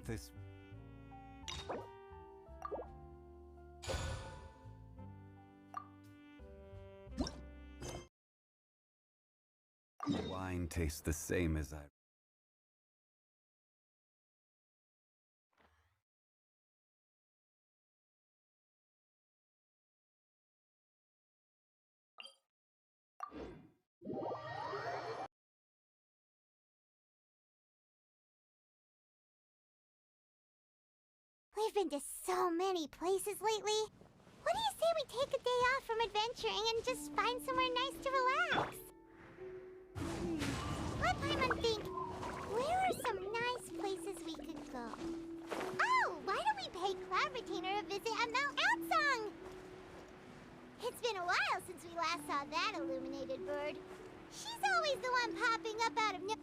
want this? Wine tastes the same as I... We've been to so many places lately. What do you say we take a day off from adventuring and just find somewhere nice to relax? Let Paimon think. Where are some nice places we could go? Oh, why don't we pay Cloud Retainer a visit at Mount Outsong? It's been a while since we last saw that illuminated bird. She's always the one popping up out of Here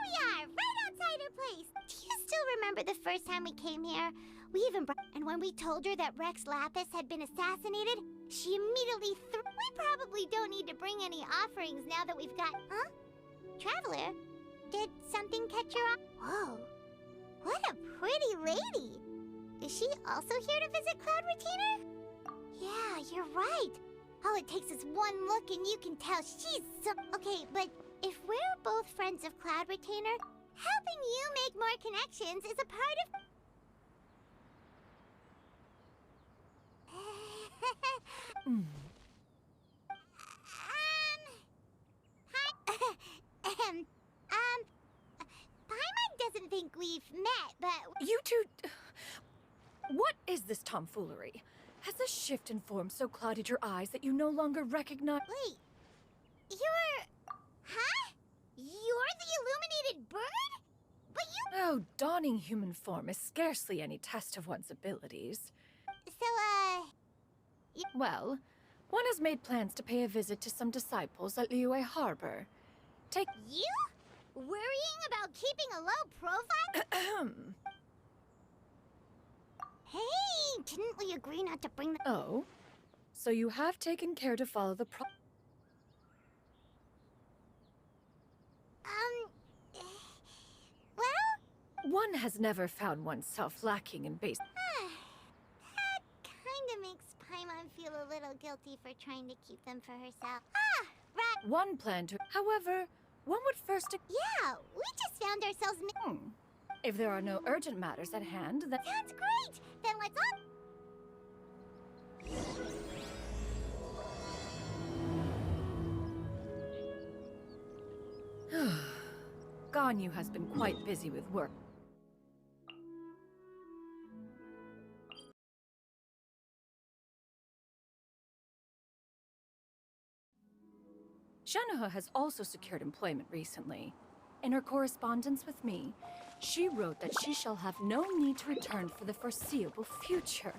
we are, right outside her place. Do you still remember the first time we came here? We even and when we told her that Rex Lapis had been assassinated, she immediately We probably don't need to bring any offerings now that we've got... Huh? Traveler? Did something catch your eye? Whoa. What a pretty lady. Is she also here to visit Cloud Retainer? Yeah, you're right. All it takes is one look and you can tell she's so... Okay, but if we're both friends of Cloud Retainer, helping you make more connections is a part of... Paimon doesn't think we've met, but... You two... What is this tomfoolery? Has this shift in form so clouded your eyes that you no longer recognize... Wait, you're... Huh? You're the illuminated bird? But you... Oh, donning human form is scarcely any test of one's abilities. So, Well, one has made plans to pay a visit to some disciples at Liyue Harbor. Take... You? Worrying about keeping a low profile? Hey, didn't we agree not to bring the... Oh? So you have taken care to follow the Well? One has never found oneself lacking in base... That kinda makes Paimon feel a little guilty for trying to keep them for herself. Right. One plan to... However, one would first... Yeah, we just found ourselves... If there are no urgent matters at hand, then... Sounds great! Then let's all... Ganyu has been quite busy with work. Shanaha has also secured employment recently. In her correspondence with me, she wrote that she shall have no need to return for the foreseeable future.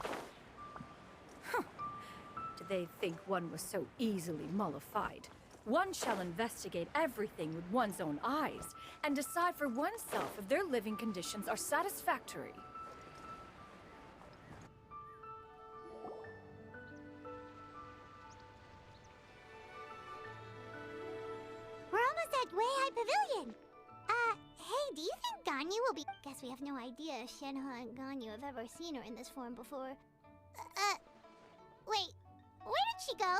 Did they think one was so easily mollified? One shall investigate everything with one's own eyes and decide for oneself if their living conditions are satisfactory. We're almost at Weihai Pavilion. Hey, do you think Ganyu will be... Guess we have no idea if Shenhe and Ganyu have ever seen her in this form before. Wait, where did she go?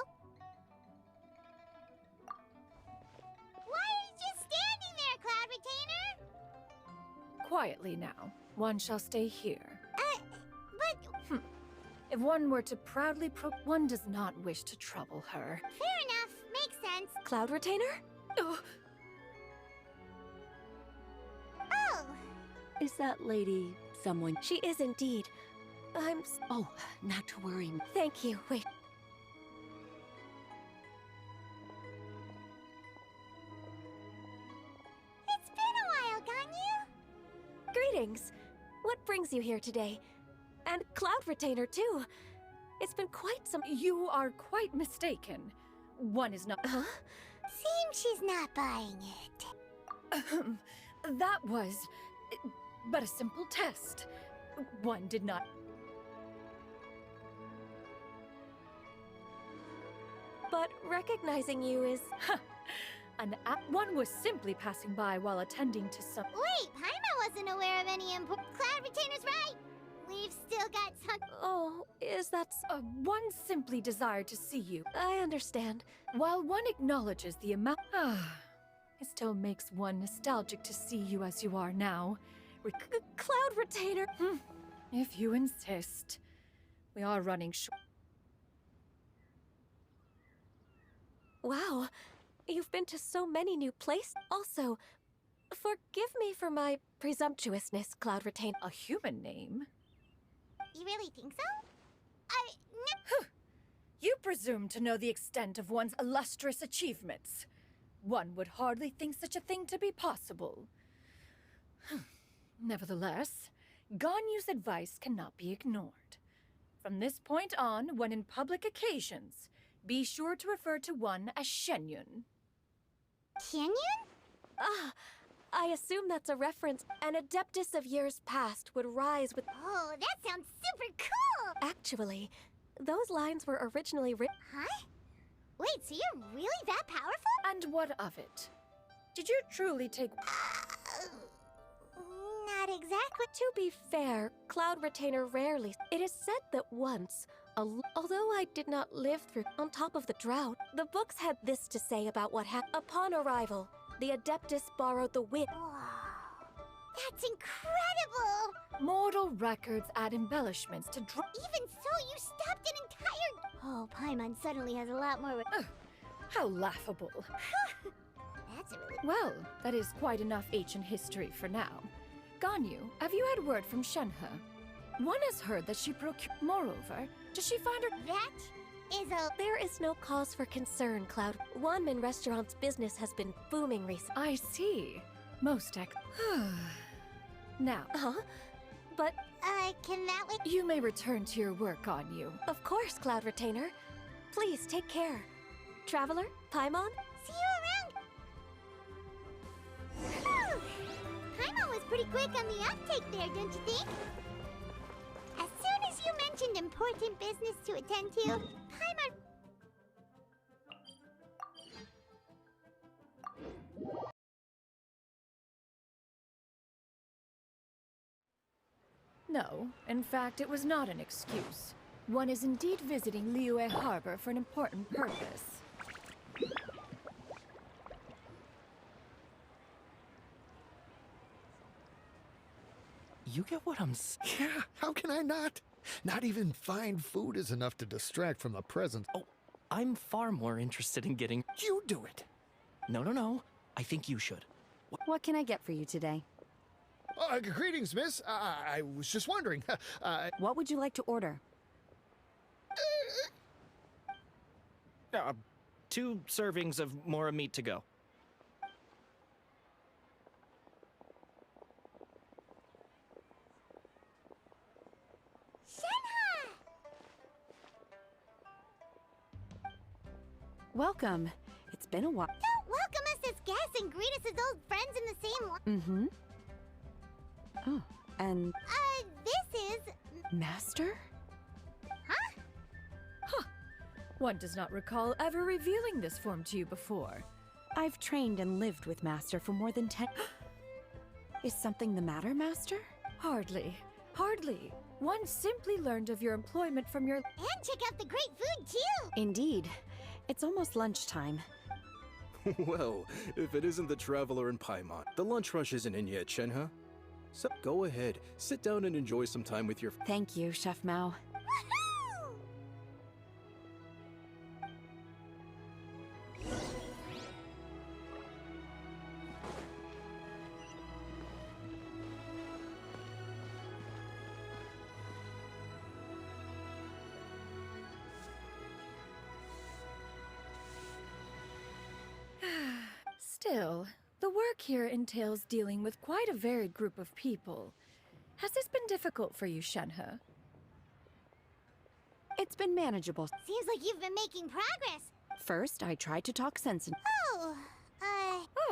Why are you just standing there, Cloud Retainer? Quietly now. One shall stay here. But... If one were to proudly one does not wish to trouble her. Fair enough, makes sense. Cloud Retainer? Oh! Is that lady someone? She is indeed. Oh, not to worry. Thank you. Wait. It's been a while, Ganyu. Greetings. What brings you here today? And Cloud Retainer, too. It's been quite some... You are quite mistaken. One is not... Huh? Seems she's not buying it. That was... but a simple test. One did not... But recognizing you is... One was simply passing by while attending to some. Wait, Paimon wasn't aware of any Cloud Retainer's right! We've still got some. Oh, is that... One simply desired to see you. I understand. While one acknowledges the amount. It still makes one nostalgic to see you as you are now. Cloud Retainer! If you insist. We are running short. Wow, you've been to so many new places. Also, forgive me for my presumptuousness, Cloud Retainer. A human name? You really think so? You presume to know the extent of one's illustrious achievements. One would hardly think such a thing to be possible. Nevertheless, Ganyu's advice cannot be ignored. From this point on, when in public occasions, be sure to refer to one as Xianyun. Xianyun? I assume that's a reference. An adeptus of years past would rise with... Oh, that sounds super cool! Actually, those lines were originally written... Huh? Wait, so you're really that powerful? And what of it? Did you truly take... Not exactly. To be fair, Cloud Retainer rarely... It is said that once, although I did not live through on top of the drought, the books had this to say about what happened. Upon arrival, the Adeptus borrowed the wind. Wow. That's incredible! Mortal records add embellishments to Even so, you stopped an entire... Oh, Paimon suddenly has a lot more... How laughable. That's a really... Well, that is quite enough ancient history for now. Ganyu, have you had word from Shenhe? One has heard that she procured... Moreover, does she find her... That is a... There is no cause for concern, Cloud. Wanmin Restaurant's business has been booming recently. I see. Most Now... Huh? But... can that wait? You may return to your work, Ganyu. Of course, Cloud Retainer. Please, take care. Traveler, Paimon? See you around! Whew. Paimon was pretty quick on the uptake there, don't you think? As soon as you mentioned important business to attend to, Paimon... No, in fact, it was not an excuse. One is indeed visiting Liyue Harbor for an important purpose. You get what I'm Yeah, how can I not? Not even fine food is enough to distract from the present. Oh, I'm far more interested in getting... You do it! No. I think you should. What can I get for you today? Greetings, miss. I was just wondering. What would you like to order? 2 servings of Mora meat to go. Shenhe! Welcome. It's been a while. Don't welcome us as guests and greet us as old friends in the same one. Mm-hmm. Oh, and... This is... Master? One does not recall ever revealing this form to you before. I've trained and lived with Master for more than 10... Is something the matter, Master? Hardly. One simply learned of your employment from your... And check out the great food, too! Indeed. It's almost lunchtime. Well, if it isn't the Traveler and Paimon, the lunch rush isn't in yet, Shenhe. So go ahead, sit down and enjoy some time with your... Thank you, Chef Mao. Woohoo! Still, the work here entails dealing with quite a varied group of people. Has this been difficult for you, Shenhe? It's been manageable. Seems like you've been making progress. First, I tried to talk sense in... Oh,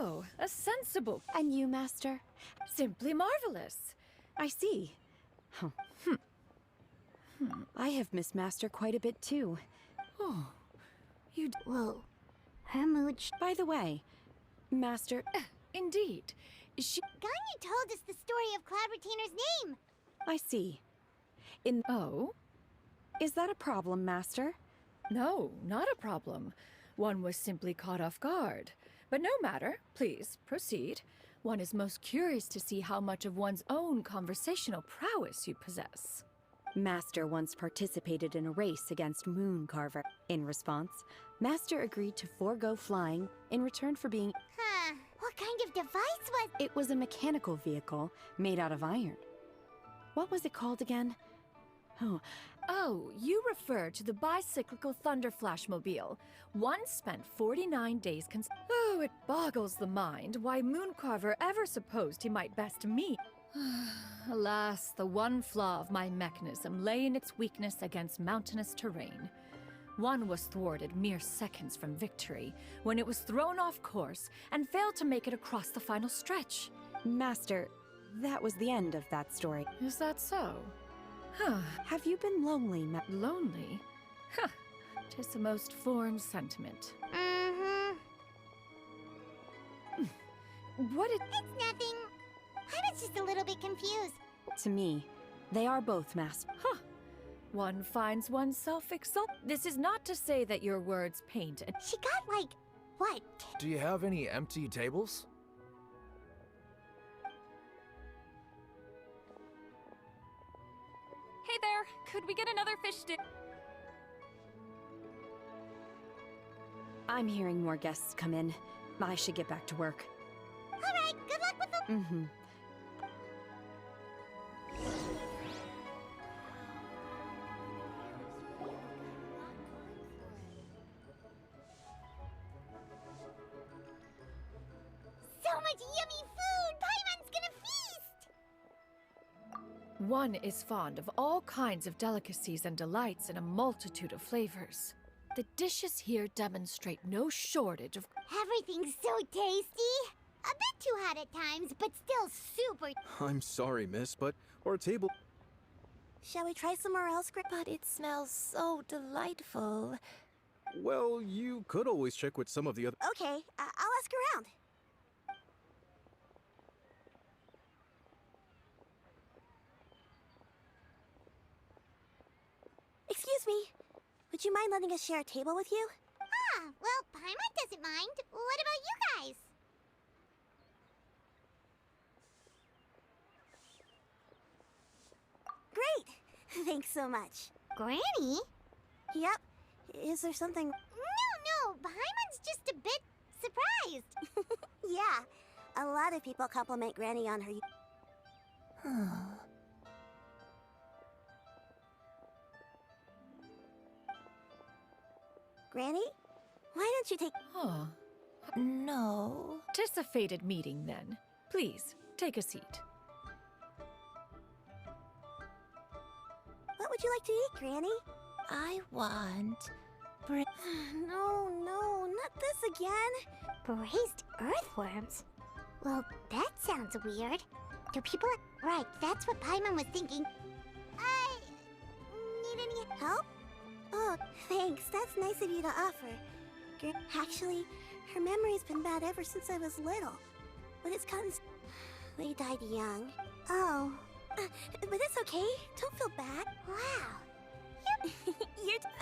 Oh, a sensible... And you, Master? Simply marvelous. I see. Huh. I have missed Master quite a bit, too. Oh, you... Whoa. Her mood... By the way, Master, Indeed. She. Ganyu told us the story of Cloud Retainer's name. I see. Oh? Is that a problem, Master? No, not a problem. One was simply caught off guard. But no matter. Please, proceed. One is most curious to see how much of one's own conversational prowess you possess. Master once participated in a race against Mooncarver. In response, Master agreed to forego flying in return for being... Huh. What kind of device was... It was a mechanical vehicle made out of iron. What was it called again? Oh, you refer to the bicyclical Thunderflashmobile. One spent 49 days Oh, it boggles the mind why Mooncarver ever supposed he might best me. Alas, the one flaw of my mechanism lay in its weakness against mountainous terrain. One was thwarted mere seconds from victory, when it was thrown off course and failed to make it across the final stretch. Master, that was the end of that story. Is that so? Huh. Have you been lonely, Lonely? Huh. 'Tis a most foreign sentiment. Mm-hmm. What it... It's nothing. I was just a little bit confused. To me, they are both Master. Huh. One finds oneself This is not to say that your words paint and... She got like, what? Do you have any empty tables? Hey there, could we get another fish dip? I'm hearing more guests come in. I should get back to work. Alright, good luck with the... Mm-hmm. So much yummy food! Paimon's gonna feast! One is fond of all kinds of delicacies and delights in a multitude of flavors. The dishes here demonstrate no shortage of... Everything's so tasty! A bit too hot at times, but still super... I'm sorry, miss, but our table... Shall we try somewhere else, But it smells so delightful. Well, you could always check with some of the other... Okay, I'll ask around. Excuse me. Would you mind letting us share a table with you? Ah, well, Paimon doesn't mind. What about you guys? Great! Thanks so much. Granny? Yep. Is there something... No, Paimon's just a bit surprised. Yeah, a lot of people compliment Granny on her... Granny? Why don't you take... Huh. No. 'Tis a fated meeting, then. Please, take a seat. What would you like to eat, Granny? I want... No, not this again. Braised earthworms? Well, that sounds weird. Do people... Right, that's what Paimon was thinking. I... need any help? Oh, thanks. That's nice of you to offer. Actually, her memory's been bad ever since I was little. But it's gotten... They died young. Oh. But it's okay. Don't feel bad. Wow.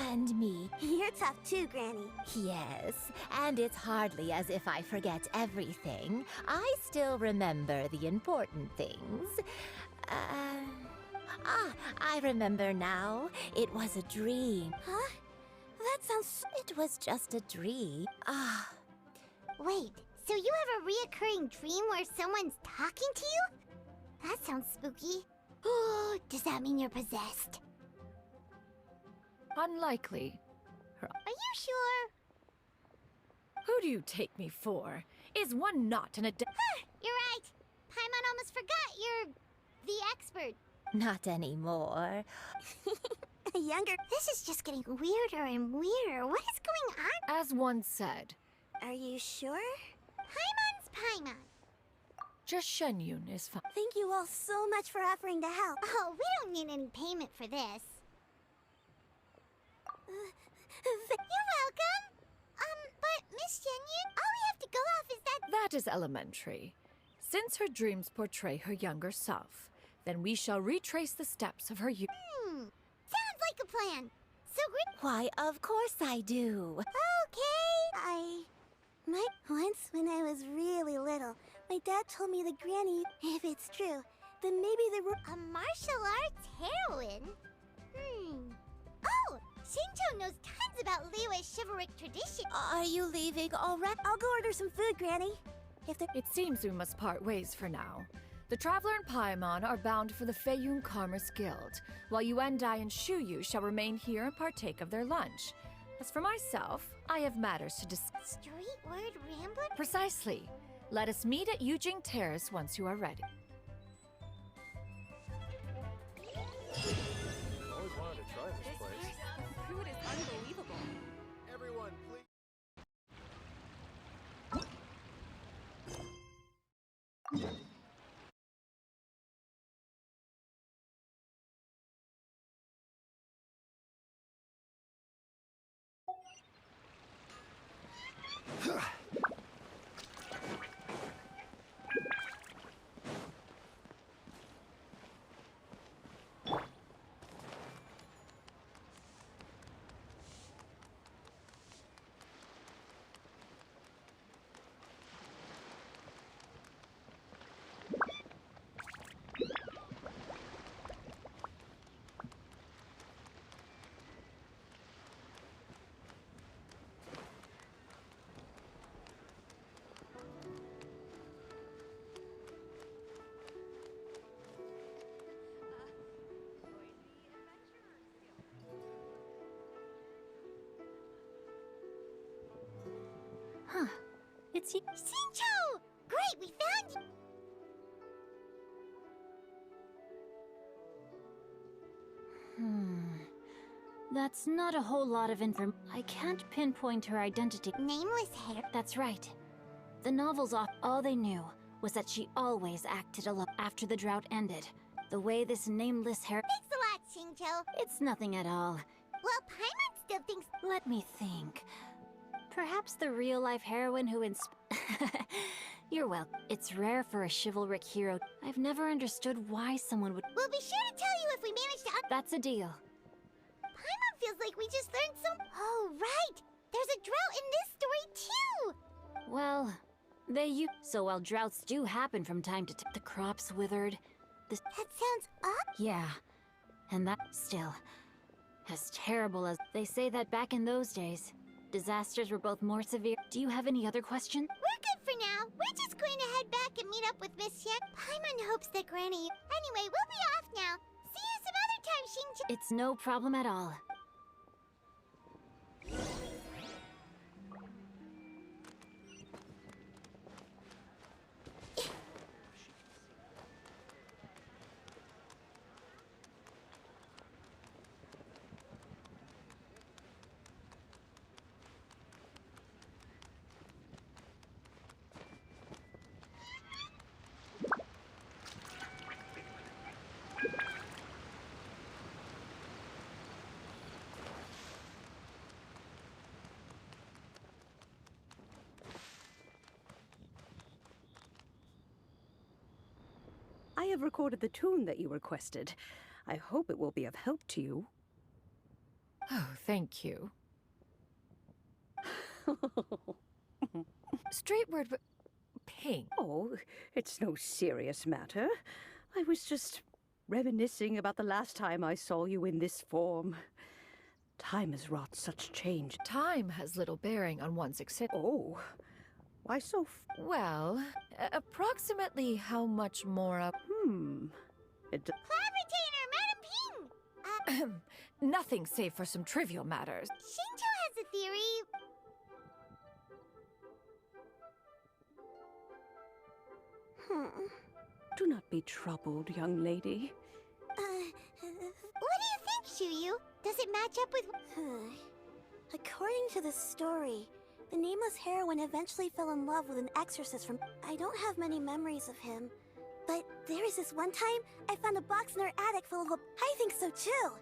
And me. You're tough too, Granny. Yes, and it's hardly as if I forget everything. I still remember the important things. I remember now. It was a dream. Huh? That sounds... It was just a dream. Wait, so you have a reoccurring dream where someone's talking to you? That sounds spooky. Oh, does that mean you're possessed? Unlikely. Are you sure? Who do you take me for? Is one not an You're right. Paimon almost forgot you're the expert. Not anymore. Younger... This is just getting weirder and weirder. What is going on? As one said, Are you sure? Paimon's Paimon. just Xianyun is fine. Thank you all so much for offering to help. Oh, we don't need any payment for this. You're welcome. But Miss Xianyun, all we have to go off is that... That That is elementary. Since her dreams portray her younger self, then we shall retrace the steps of her youth. Sounds like a plan. So Why, of course I do. okay. Once when I was really little, my dad told me the granny, if it's true, then maybe there were a martial arts heroine. Oh, Xingqiu knows tons about Liyue's chivalric tradition. Are you leaving already? I'll go order some food, Granny. It seems we must part ways for now. The Traveler and Paimon are bound for the Feiyun Commerce Guild, while Yuendai and Shuyu shall remain here and partake of their lunch. As for myself, I have matters to discuss. Street word rambler? Precisely. Let us meet at Yujing Terrace once you are ready. Always wanted to try this place. The food is unbelievable. Everyone, please. It's you. Xingqiu! Great, we found you. That's not a whole lot of information. I can't pinpoint her identity. Nameless hair. That's right. The novels all they knew was that she always acted alone after the drought ended. The way this nameless hair... Thanks a lot, Xingqiu. It's nothing at all. Well, Paimon still thinks... Let me think. Perhaps the real-life heroine who You're welcome. It's rare for a chivalric hero. I've never understood why someone would... We'll be sure to tell you if we manage to... That's a deal. Paimon feels like we just learned some... Oh, right! There's a drought in this story, too! Well, So while droughts do happen from time to time, the crops withered. That sounds odd. Yeah. And that... Still... As terrible as... They say that back in those days, disasters were both more severe. Do you have any other questions? We're good for now. We're just going to head back and meet up with Miss Xianyun. Paimon hopes that Granny... Anyway, we'll be off now. See you some other time, Xingqiu. It's no problem at all. I have recorded the tune that you requested. I hope it will be of help to you. Oh, thank you. Straight word, pink. Oh, it's no serious matter. I was just reminiscing about the last time I saw you in this form. Time has wrought such change. Time has little bearing on one's existence. Oh, why so well, approximately how much more up... Cloud Retainer, Madam Ping! Nothing save for some trivial matters. Xingqiu has a theory. Do not be troubled, young lady. What do you think, Shuyu? Does it match up with... According to the story, the nameless heroine eventually fell in love with an exorcist from... I don't have many memories of him. But there was this one time I found a box in her attic full of... I think so too.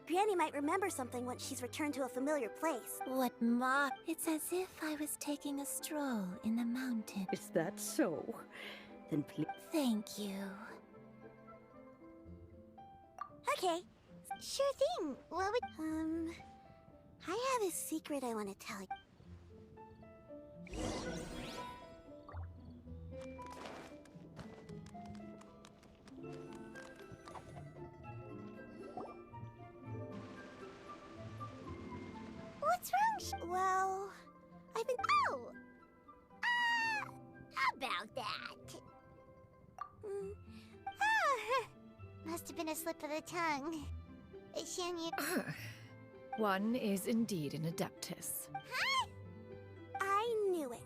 Granny might remember something once she's returned to a familiar place. What ma? It's as if I was taking a stroll in the mountain. Is that so? Then please. Thank you. Okay, sure thing. What would... I have a secret I want to tell you. What's wrong? Well, I've been... Oh! About that. Must have been a slip of the tongue. Xianyun... One is indeed an adeptus. Huh? I knew it.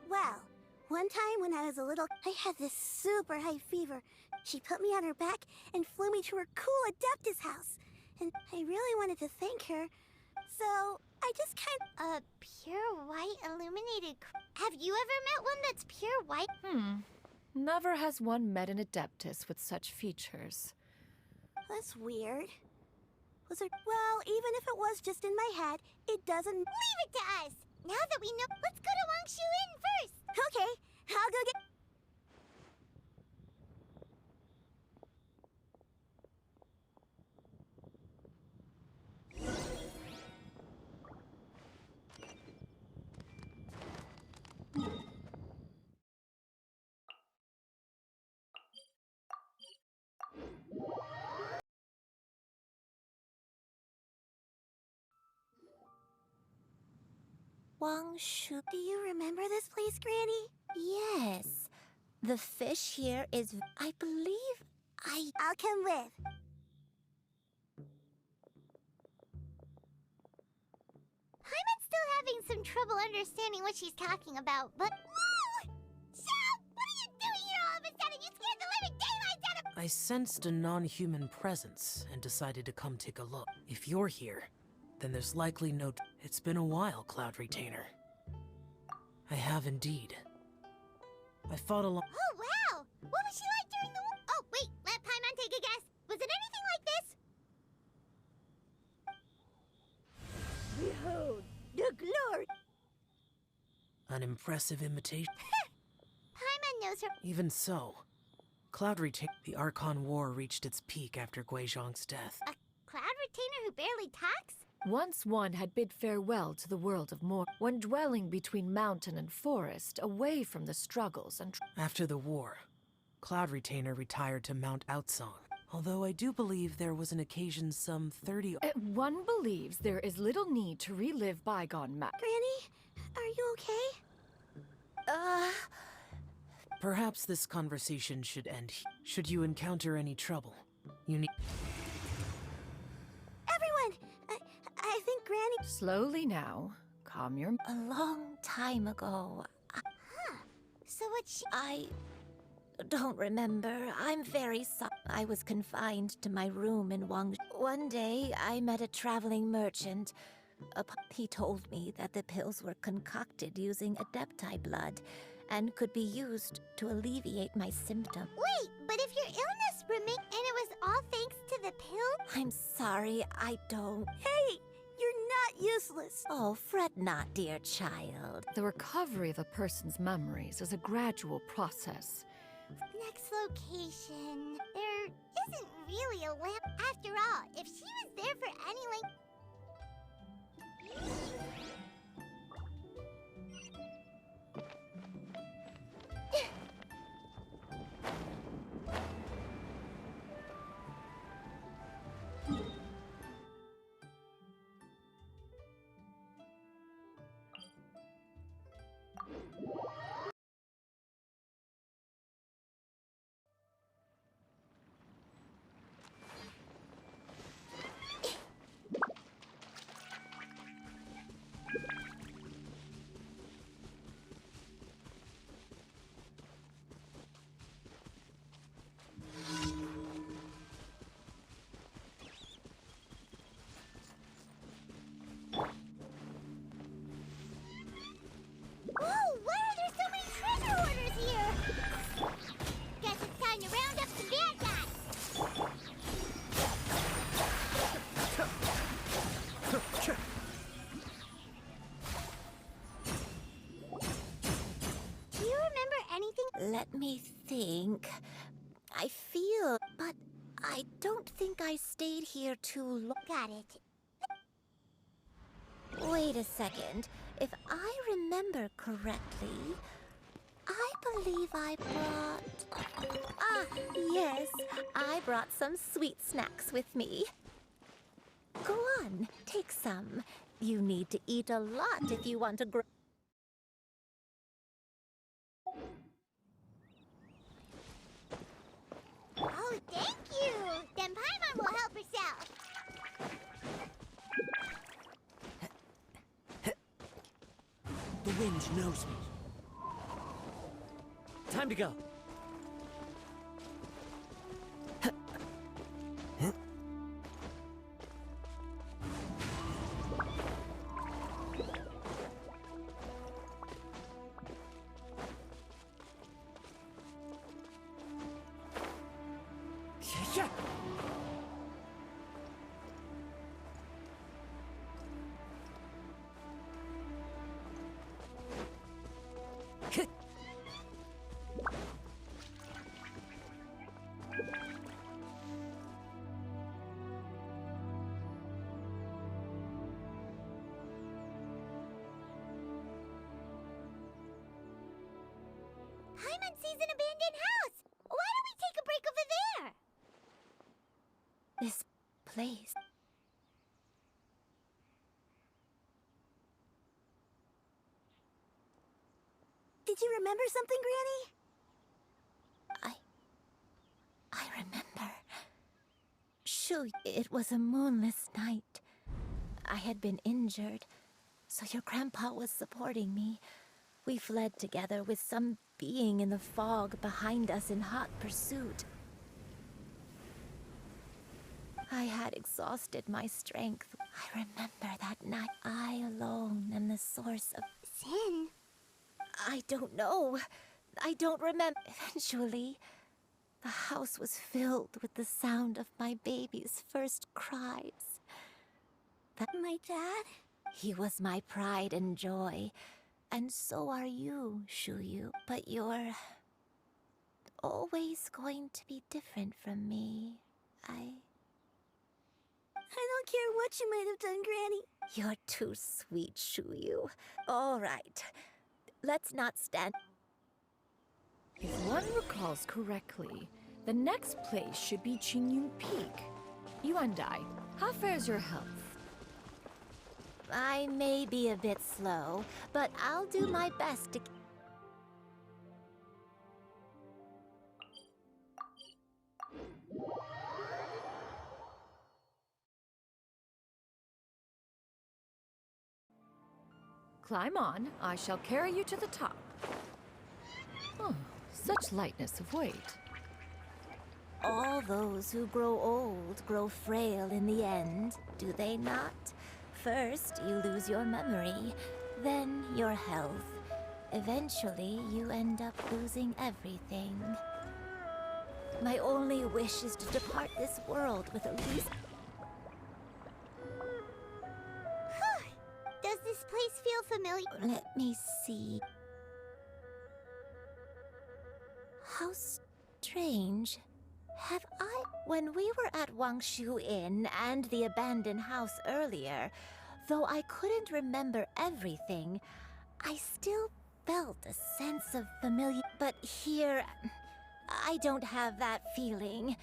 Well, one time when I was a little, I had this super high fever. She put me on her back and flew me to her cool adeptus house. And I really wanted to thank her. So, I just kind of... pure white illuminated... Have you ever met one that's pure white? Never has one met an adeptus with such features. That's weird. Was it... Well, even if it was just in my head, it doesn't... Leave it to us! Now that we know... Let's go to Xianyun first! Okay, I'll go get... Wangshu. Do you remember this place, Granny? Yes. The fish here is... I believe I'll come with. Paimon's still having some trouble understanding what she's talking about, but... Whoa! Shao! What are you doing here all of a sudden? You scared the living daylights out of... I sensed a non-human presence and decided to come take a look. If you're here, then there's likely no... It's been a while, Cloud Retainer. I have indeed. I fought along... Oh, wow! What was she like during the war? Oh, wait, let Paimon take a guess. Was it anything like this? Behold, the glory! An impressive imitation. Paimon knows her... Even so, Cloud Retainer... The Archon War reached its peak after Guizhong's death. A cloud retainer who barely talks? Once one had bid farewell to the world of more, one dwelling between mountain and forest, away from the struggles and... After the war, Cloud Retainer retired to Mount Outsong. Although I do believe there was an occasion some 30... One believes there is little need to relive bygone Granny, are you okay? Perhaps this conversation should end here. Should you encounter any trouble, you need... Everyone! I think Granny... Slowly now. Calm your... A long time ago. So what she... I don't remember. I'm very sorry. I was confined to my room in Wang. One day, I met a traveling merchant. He told me that the pills were concocted using adepti blood and could be used to alleviate my symptoms. Wait, but if your illness remained and it was all thanks to the pill? I'm sorry, I don't... Hey! You're not useless. Oh, fret not, dear child. The recovery of a person's memories is a gradual process. Next location. There isn't really a lamp. After all, if she was there for any length... Let me think. I feel, but I don't think I stayed here too long. Got it. Wait a second. If I remember correctly, I believe I brought... Ah, yes. I brought some sweet snacks with me. Go on, take some. You need to eat a lot if you want to grow. Oh, thank you! Then Paimon will help herself. The wind knows me. Time to go. Yeah. Paimon sees an abandoned house. Why don't we take a break over there? This place. Did you remember something, Granny? I remember. Shoo, it was a moonless night. I had been injured, so your grandpa was supporting me. We fled together with some being in the fog behind us in hot pursuit. I had exhausted my strength. I remember that night. I alone am the source of sin. I don't know. I don't remember. Eventually, the house was filled with the sound of my baby's first cries. My dad? He was my pride and joy. And so are you, Shuyu. But you're always going to be different from me. I don't care what you might have done, Granny. You're too sweet, Shuyu. All right. Let's not stand... If one recalls correctly, the next place should be Xianyun Peak. Yuandai, how fares your health? I may be a bit slow, but I'll do my best to... Climb on, I shall carry you to the top. Oh, such lightness of weight. All those who grow old grow frail in the end, do they not? First, you lose your memory, then your health. Eventually, you end up losing everything. My only wish is to depart this world with at least... Does this place feel familiar? Let me see. How strange. Have I... When we were at Wangshu Inn and the abandoned house earlier, though I couldn't remember everything, I still felt a sense of familiar... But here, I don't have that feeling.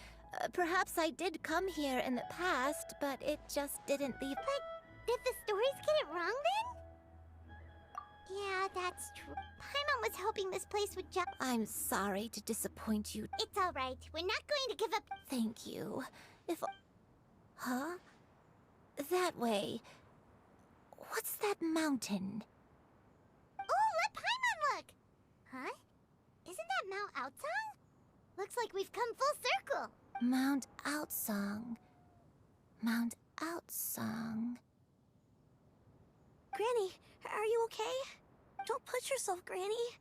Perhaps I did come here in the past, but it just didn't leave... But did the stories get it wrong then? Yeah, that's true. Paimon was hoping this place would just... I'm sorry to disappoint you. It's all right. We're not going to give up. Thank you. If... Huh? That way. What's that mountain? Oh, let Paimon look! Huh? Isn't that Mount Outsong? Looks like we've come full circle. Mount Outsong. Mount Outsong. Granny, are you okay? Don't push yourself, Granny.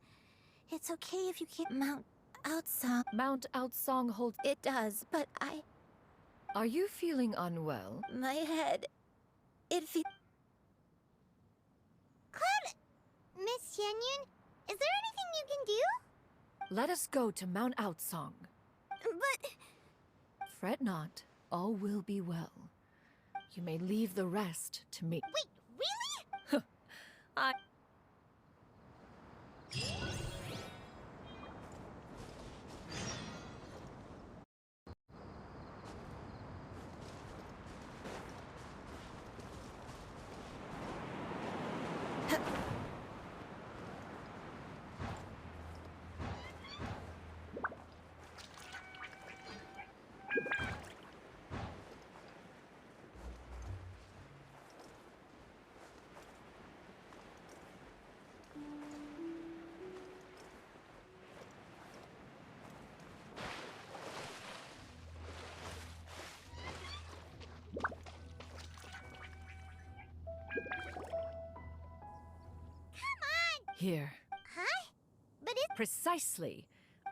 It's okay if you can't... Mount Outsong. Mount Outsong holds... It does, but I... Are you feeling unwell? My head... It feels... Cloud... Miss Xianyun, is there anything you can do? Let us go to Mount Outsong. But... Fret not, all will be well. You may leave the rest to me. Wait, really? I... Here. Huh? But it's... Precisely.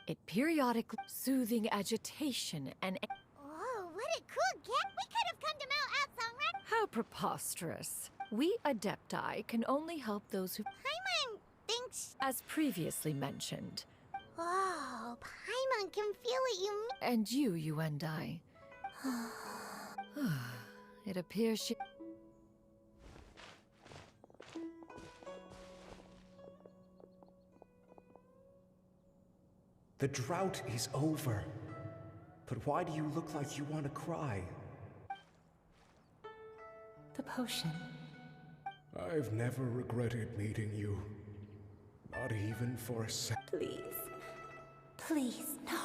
It periodically soothing agitation and... Oh, what a cool get! We could have come to Mount Outsong, right? How preposterous. We Adepti can only help those who... Paimon thinks... As previously mentioned. Oh, Paimon can feel it, you mean... And you and I. It appears she... The drought is over. But why do you look like you want to cry? The potion. I've never regretted meeting you. Not even for a sec. Please. Please, no.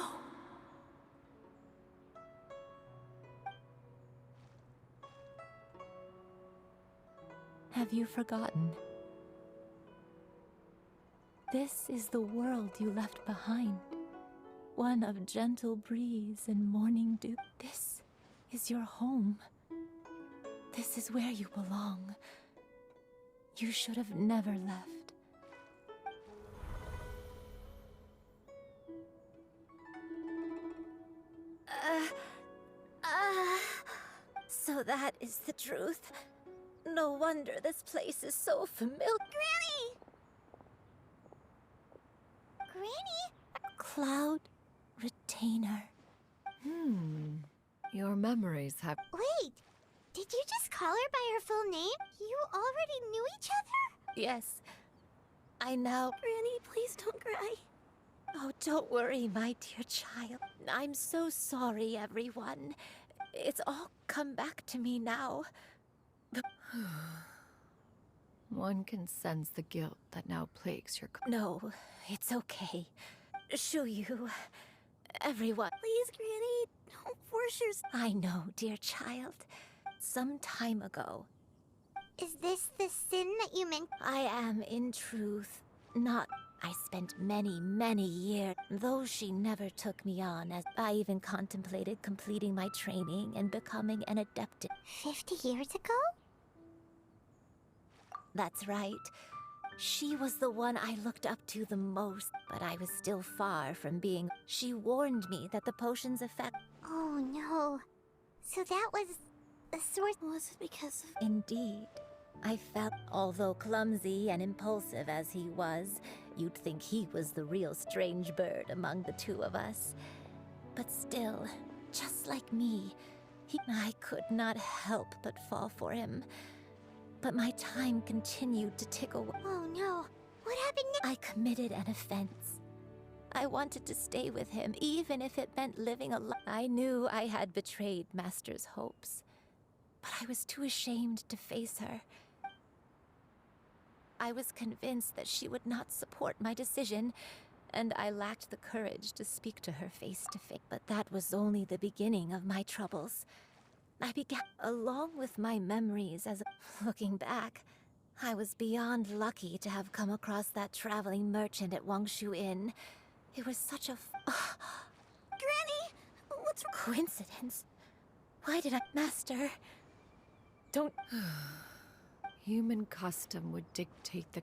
Have you forgotten? This is the world you left behind. One of gentle breeze and morning dew. This is your home. This is where you belong. You should have never left. So that is the truth. No wonder this place is so familiar. Granny! Granny? Cloud Retainer. Your memories have... Wait! Did you just call her by her full name? You already knew each other? Yes. I know. Granny, please don't cry. Oh, don't worry, my dear child. I'm so sorry, everyone. It's all come back to me now. One can sense the guilt that now plagues your... No, it's okay. Xianyun, everyone. Please, Granny, don't force yourself. I know, dear child. Some time ago. Is this the sin that you meant? I am, in truth, not... I spent many, many years, though she never took me on, as I even contemplated completing my training and becoming an adept. 50 years ago? That's right. She was the one I looked up to the most, but I was still far from being... She warned me that the potion's effect... Oh no. So that was... a source... Was it because of... Indeed. I felt, although clumsy and impulsive as he was, you'd think he was the real strange bird among the two of us. But still, just like me, I could not help but fall for him. But my time continued to tick away. Oh no, what happened next? I committed an offense. I wanted to stay with him, even if it meant living a life. I knew I had betrayed Master's hopes, but I was too ashamed to face her. I was convinced that she would not support my decision, and I lacked the courage to speak to her face to face. But that was only the beginning of my troubles. I began, along with my memories as looking back, I was beyond lucky to have come across that traveling merchant at Wangshu Inn. It was such a Granny, what's coincidence? Why did I... Master, don't... Human custom would dictate the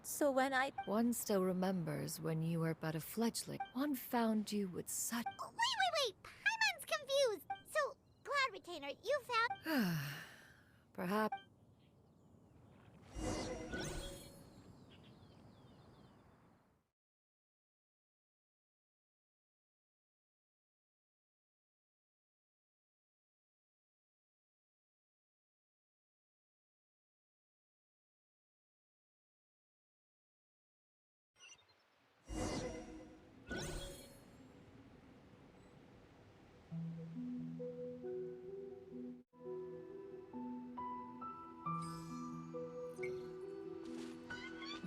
So when One still remembers when you were but a fledgling. One found you with such... Wait! Paimon's confused! So, Cloud Retainer, you found... Perhaps...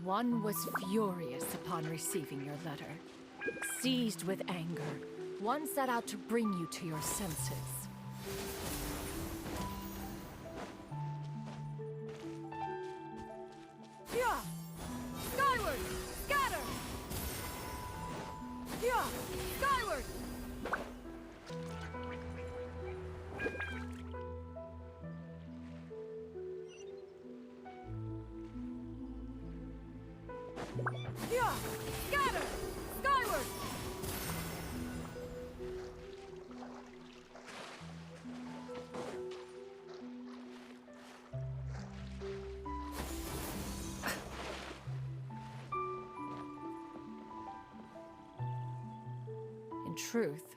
One was furious upon receiving your letter. Seized with anger, one set out to bring you to your senses. Yeah! Skyward! Scatter! Yeah! Skyward! Yeah! Scatter! Skyward! In truth,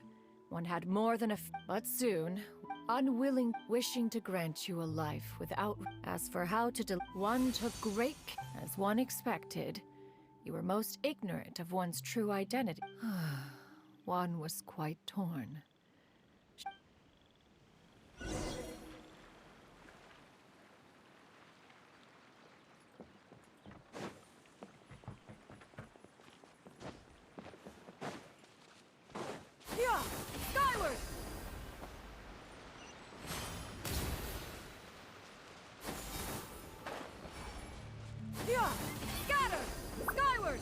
one had more than but soon, unwilling, wishing to grant you a life without. As for how to one took great, as one expected. You were most ignorant of one's true identity. One was quite torn. Yeah! Skyward! Yeah! Scatter! Skyward!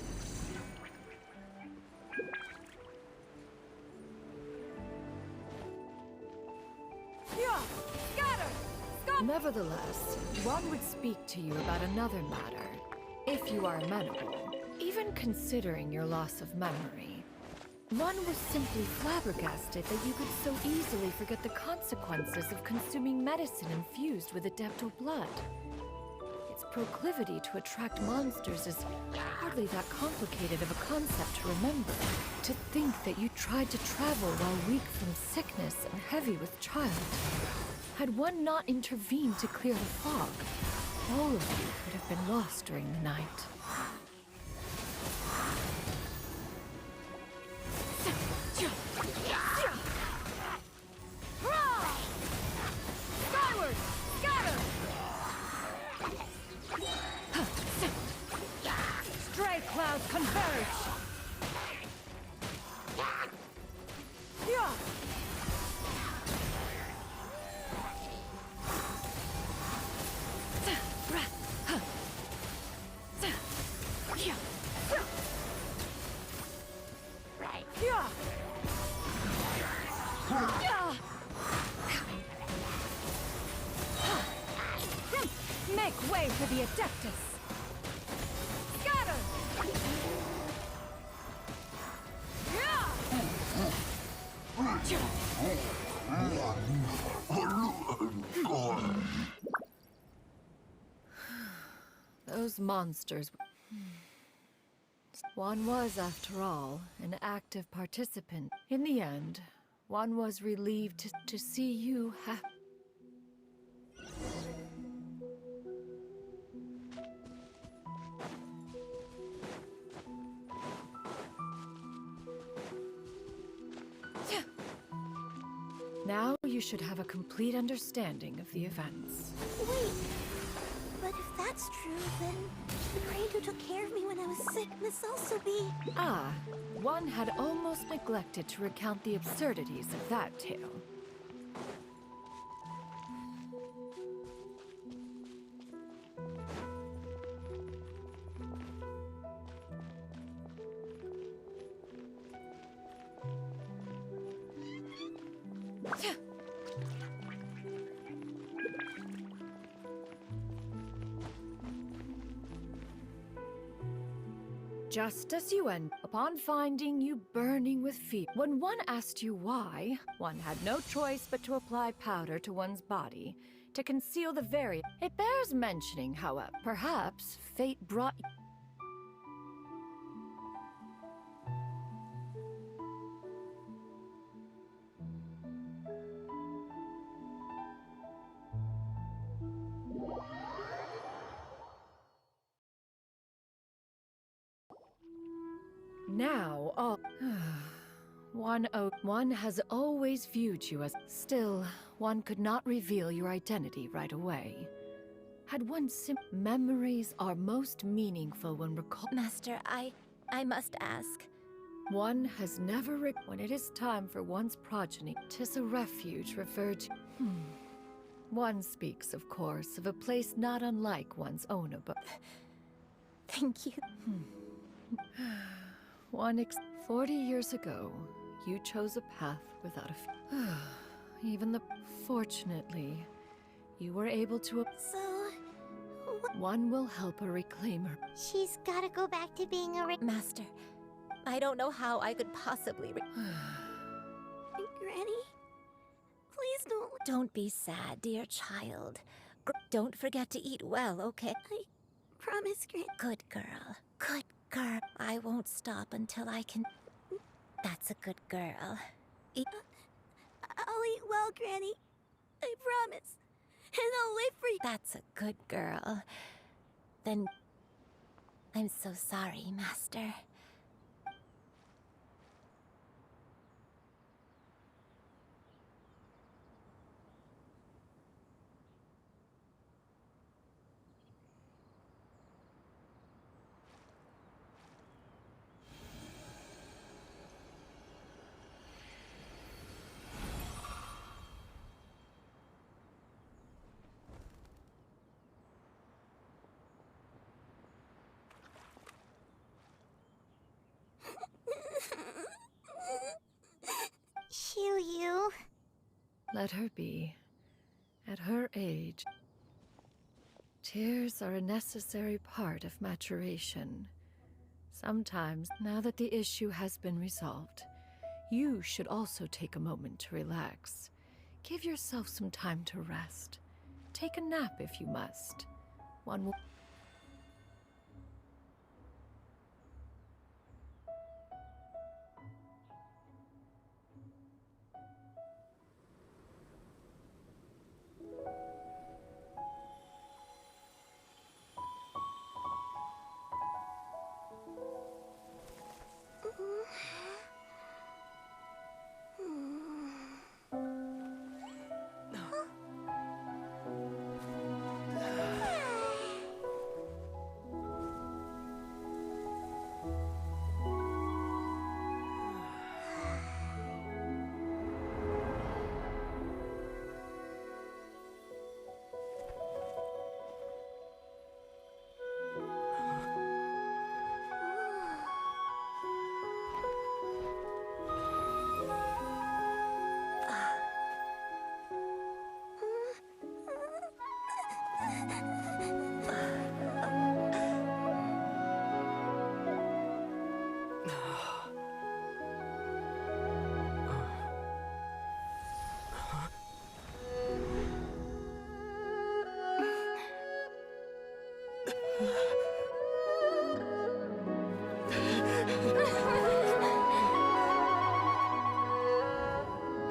Yeah! Scatter! Nevertheless, one would speak to you about another matter, if you are amenable. Even considering your loss of memory, one was simply flabbergasted that you could so easily forget the consequences of consuming medicine infused with adeptal blood. Its proclivity to attract monsters is hardly that complicated of a concept to remember. To think that you tried to travel while weak from sickness and heavy with child. Had one not intervened to clear the fog, all of you could have been lost during the night. Skyward! Scatter! Stray clouds converge! Yeah! Make way for the Adeptus! Scatter! Those monsters. One was, after all, an active participant. In the end, one was relieved to see you happy. Now you should have a complete understanding of the events. Wait, but if that's true, then the Crane who took care of me when I was sick must also be... Ah, one had almost neglected to recount the absurdities of that tale. Just as you end, upon finding you burning with fever, when one asked you why, one had no choice but to apply powder to one's body to conceal the variant. It bears mentioning, however, perhaps fate brought you. Now, all one has always viewed you as. Still, one could not reveal your identity right away. Had one memories are most meaningful when recall. Master, I must ask. One has never when it is time for one's progeny. 'Tis a refuge referred to. One speaks, of course, of a place not unlike one's own abode. Thank you. 40 years ago, you chose a path without a even the. Fortunately, you were able to. So, one will help her reclaim her. she's gotta go back to being a Master, I don't know how I could possibly. Granny, please don't. Don't be sad, dear child. Don't forget to eat well, okay? I promise, Granny. Good girl. Good girl. I won't stop until I can. That's a good girl. I'll eat well, Granny. I promise. And I'll live for you. That's a good girl. Then. I'm so sorry, Master. Xianyun. Let her be. At her age, tears are a necessary part of maturation. Sometimes, now that the issue has been resolved, you should also take a moment to relax. Give yourself some time to rest. Take a nap if you must. One will.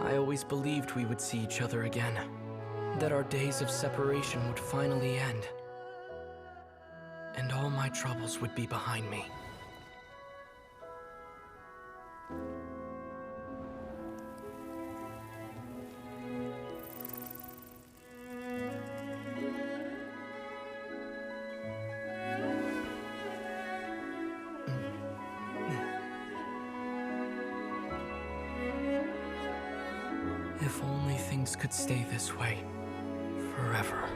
I always believed we would see each other again. That our days of separation would finally end. And all my troubles would be behind me. If only things could stay this way forever.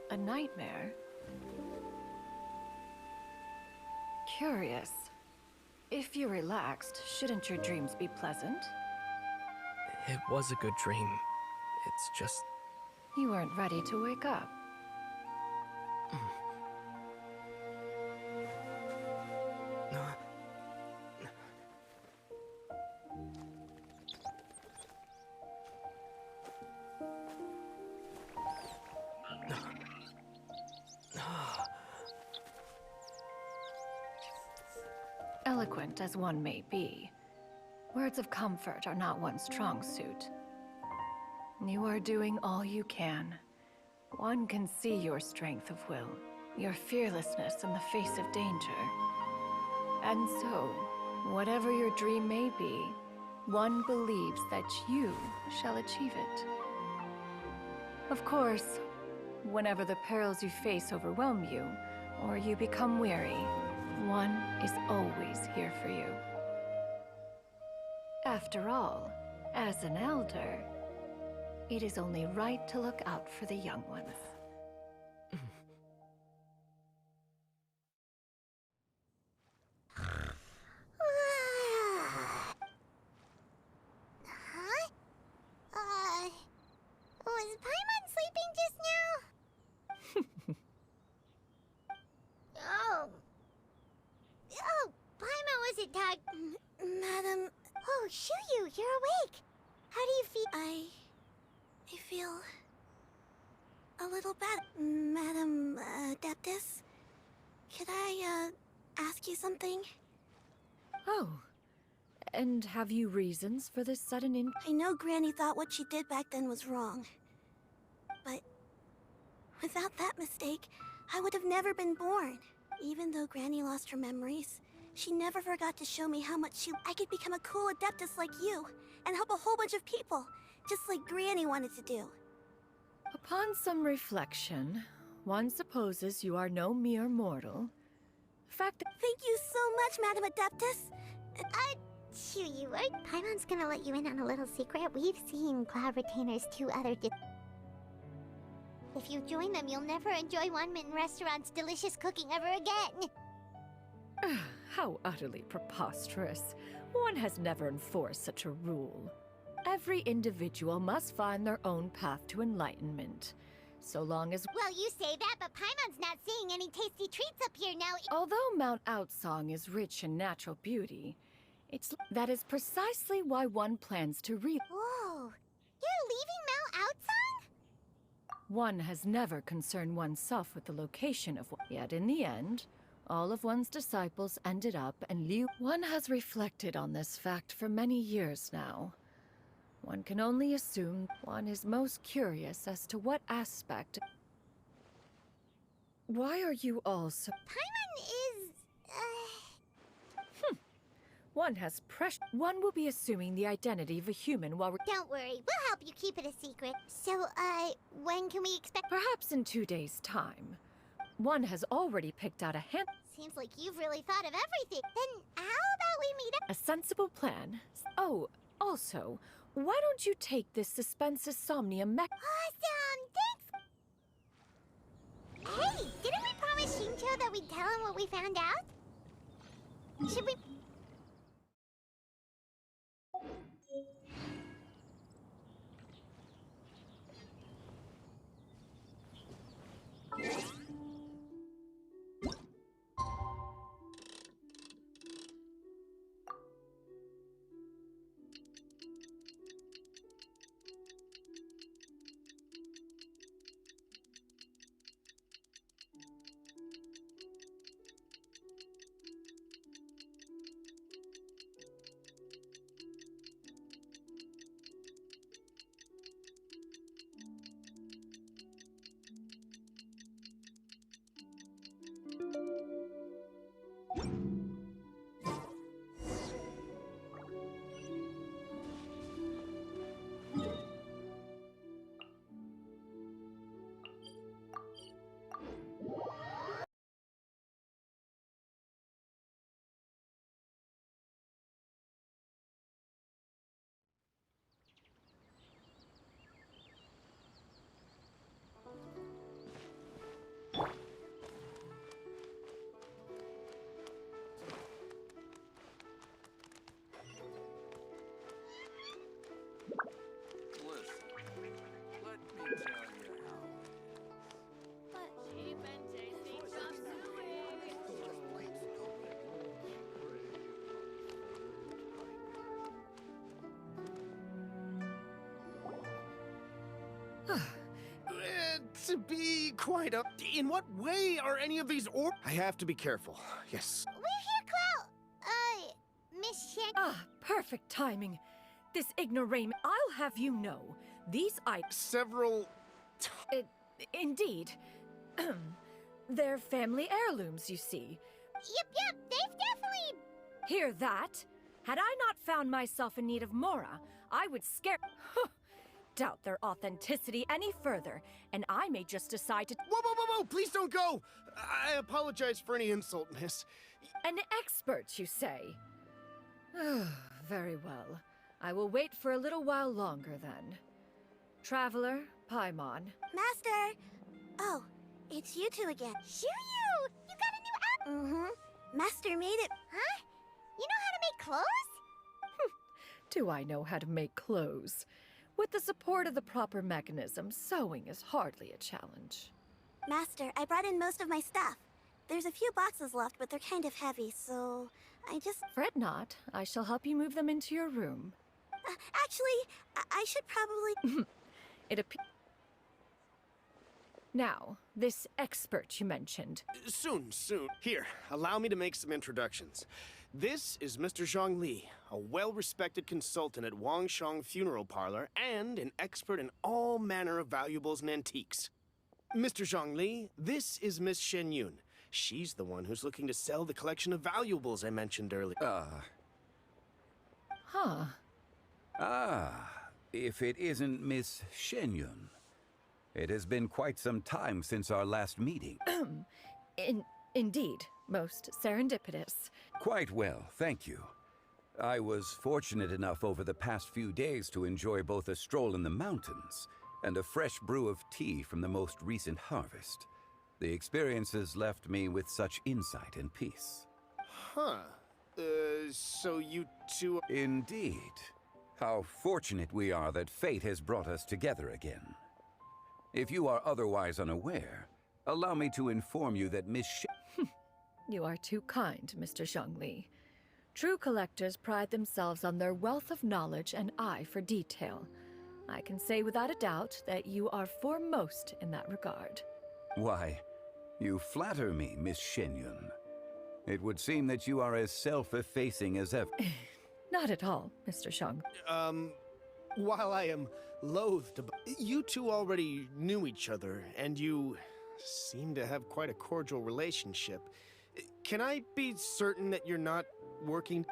A nightmare? Curious. If you're relaxed, shouldn't your dreams be pleasant? It was a good dream. It's just... You weren't ready to wake up. Eloquent as one may be, words of comfort are not one's strong suit. You are doing all you can. One can see your strength of will. your fearlessness in the face of danger. And so, whatever your dream may be, one believes that you shall achieve it. Of course, whenever the perils you face overwhelm you, or you become weary, one is always here for you. After all, as an elder, it is only right to look out for the young ones. Huh? Was Paimon sleeping just now? Oh. Oh, Paimon wasn't talking. Madam. Oh, Xianyun, you're awake. How do you feel? I feel a little bad. Madam Adeptus, could I ask you something? Oh, and have you reasons for this sudden I know Granny thought what she did back then was wrong. But without that mistake, I would have never been born. Even though Granny lost her memories, she never forgot to show me how much I could become a cool Adeptus like you, and help a whole bunch of people, just like Granny wanted to do. Upon some reflection, one supposes you are no mere mortal. Thank you so much, Madam Adeptus. Xianyun, Paimon's gonna let you in on a little secret. We've seen Cloud Retainer's two other If you join them, you'll never enjoy One-Min Restaurant's delicious cooking ever again. How utterly preposterous. One has never enforced such a rule. Every individual must find their own path to enlightenment. So long as— Well, you say that, but Paimon's not seeing any tasty treats up here now. Although Mount Outsong is rich in natural beauty, that is precisely why one plans to Whoa! You're leaving Mount Outsong? One has never concerned oneself with the location of one. Yet in the end, all of one's disciples ended up in Liu. One has reflected on this fact for many years now. One can only assume one is most curious as to what aspect— Why are you all so— Paimon is... One has One will be assuming the identity of a human while— Don't worry, we'll help you keep it a secret. So, when can we expect— Perhaps in 2 days' time. One has already picked out a hand— Seems like you've really thought of everything. Then how about we meet up— A sensible plan. Oh, also, why don't you take this suspense insomnia mech— Awesome! Thanks! Hey, didn't we promise Shincho that we'd tell him what we found out? Should we— To be quite up, in what way are any of these I have to be careful. Yes. We're here, Miss Shen— perfect timing. This ignoramus— I'll have you know, these Several... Indeed. They're family heirlooms, you see. Yep, they've definitely... Hear that? Had I not found myself in need of Mora, I would doubt their authenticity any further, and I may just decide to... Whoa! Please don't go! I apologize for any insult, miss. An expert, you say? Very well. I will wait for a little while longer, then. Traveler, Paimon. Master! Oh, it's you two again. Xianyun! You got a new app! Master made it... Huh? You know how to make clothes? Do I know how to make clothes? With the support of the proper mechanism, sewing is hardly a challenge. Master, I brought in most of my stuff. There's a few boxes left, but they're kind of heavy, so I just... Fret not. I shall help you move them into your room. Actually, I should probably... It appears... Now, this expert you mentioned. Soon. Here, allow me to make some introductions. This is Mr. Zhongli, a well-respected consultant at Wangshang Funeral Parlor and an expert in all manner of valuables and antiques. Mr. Zhongli, this is Miss Xianyun. She's the one who's looking to sell the collection of valuables I mentioned earlier. If it isn't Miss Xianyun. It has been quite some time since our last meeting. Indeed, most serendipitous. Quite well, thank you. I was fortunate enough over the past few days to enjoy both a stroll in the mountains and a fresh brew of tea from the most recent harvest. The experiences left me with such insight and peace. So you two... Indeed. How fortunate we are that fate has brought us together again. If you are otherwise unaware, allow me to inform you that Miss You are too kind, Mr. Zhongli. True collectors pride themselves on their wealth of knowledge and eye for detail. I can say without a doubt that you are foremost in that regard. Why, you flatter me, Miss Xianyun. It would seem that you are as self-effacing as ever. Not at all, Mr. Zhong. While I am loath to... You two already knew each other, and you seem to have quite a cordial relationship. Can I be certain that you're not working...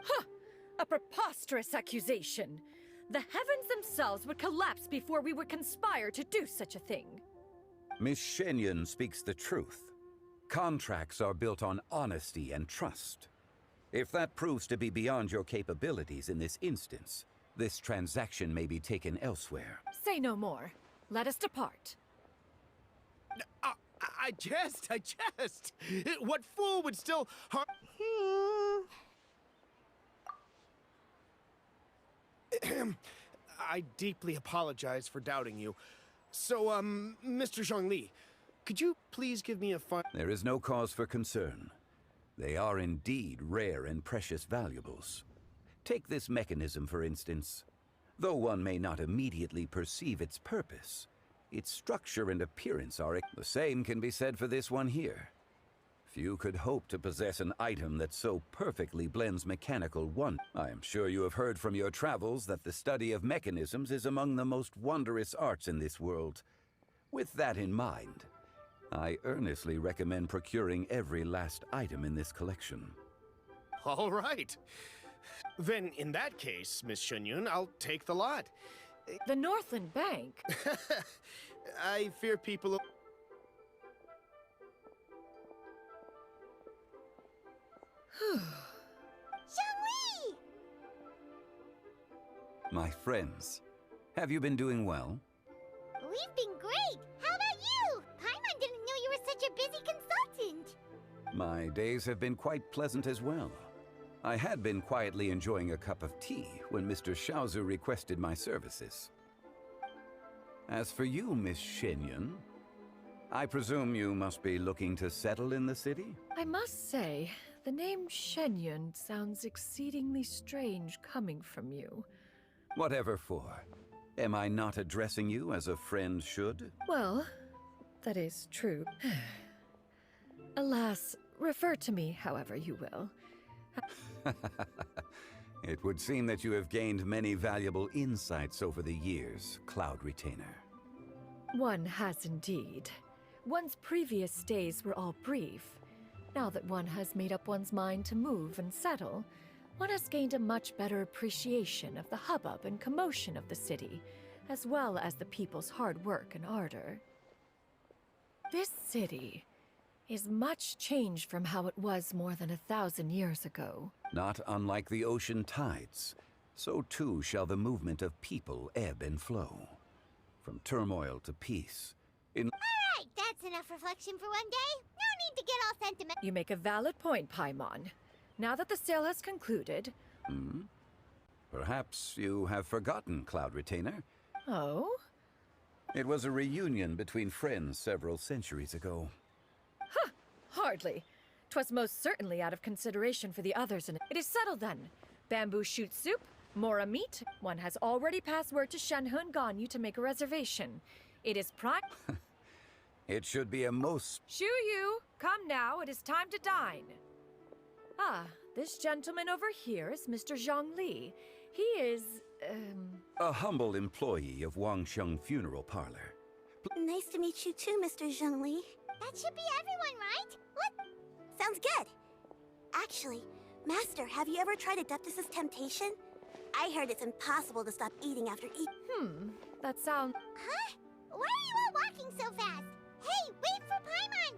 A preposterous accusation! The heavens themselves would collapse before we would conspire to do such a thing. Miss Xianyun speaks the truth. Contracts are built on honesty and trust. If that proves to be beyond your capabilities in this instance, this transaction may be taken elsewhere. Say no more. Let us depart. I jest! What fool would still... I deeply apologize for doubting you. So, Mr. Zhongli, could you please give me a There is no cause for concern. They are indeed rare and precious valuables. Take this mechanism, for instance. Though one may not immediately perceive its purpose, its structure and appearance are... The same can be said for this one here. Few could hope to possess an item that so perfectly blends mechanical wonder. I am sure you have heard from your travels that the study of mechanisms is among the most wondrous arts in this world. With that in mind, I earnestly recommend procuring every last item in this collection. All right. Then, in that case, Miss Xianyun, I'll take the lot. The Northland Bank? I fear people... Zhongli! My friends, have you been doing well? We've been great! How about you? Paimon didn't know you were such a busy consultant! My days have been quite pleasant as well. I had been quietly enjoying a cup of tea when Mr. Xiaozu requested my services. As for you, Miss Xianyun, I presume you must be looking to settle in the city? I must say, the name Xianyun sounds exceedingly strange coming from you. Whatever for. Am I not addressing you as a friend should? Well, that is true. Alas, refer to me however you will. It would seem that you have gained many valuable insights over the years, Cloud Retainer. One has indeed. One's previous stays were all brief. Now that one has made up one's mind to move and settle, one has gained a much better appreciation of the hubbub and commotion of the city, as well as the people's hard work and ardor. This city is much changed from how it was more than 1,000 years ago. Not unlike the ocean tides, so too shall the movement of people ebb and flow. From turmoil to peace. Alright, that's enough reflection for one day. No need to get all sentimental. You make a valid point, Paimon. Now that the sale has concluded... Perhaps you have forgotten, Cloud Retainer. Oh? It was a reunion between friends several centuries ago. Huh! Hardly. 'Twas most certainly out of consideration for the others, and it is settled then. Bamboo shoot soup, mora meat. One has already passed word to Xianyun Ganyu to make a reservation. It is prime... It should be a most... Yu, come now, it is time to dine. Ah, this gentleman over here is Mr. Zhongli. He is, a humble employee of Wangsheng Funeral Parlor. Nice to meet you too, Mr. Zhongli. That should be everyone, right? What? Sounds good. Actually, Master, have you ever tried Adeptus' temptation? I heard it's impossible to stop eating after that sounds... Huh? Why are you all walking so fast? Hey, wait for Paimon!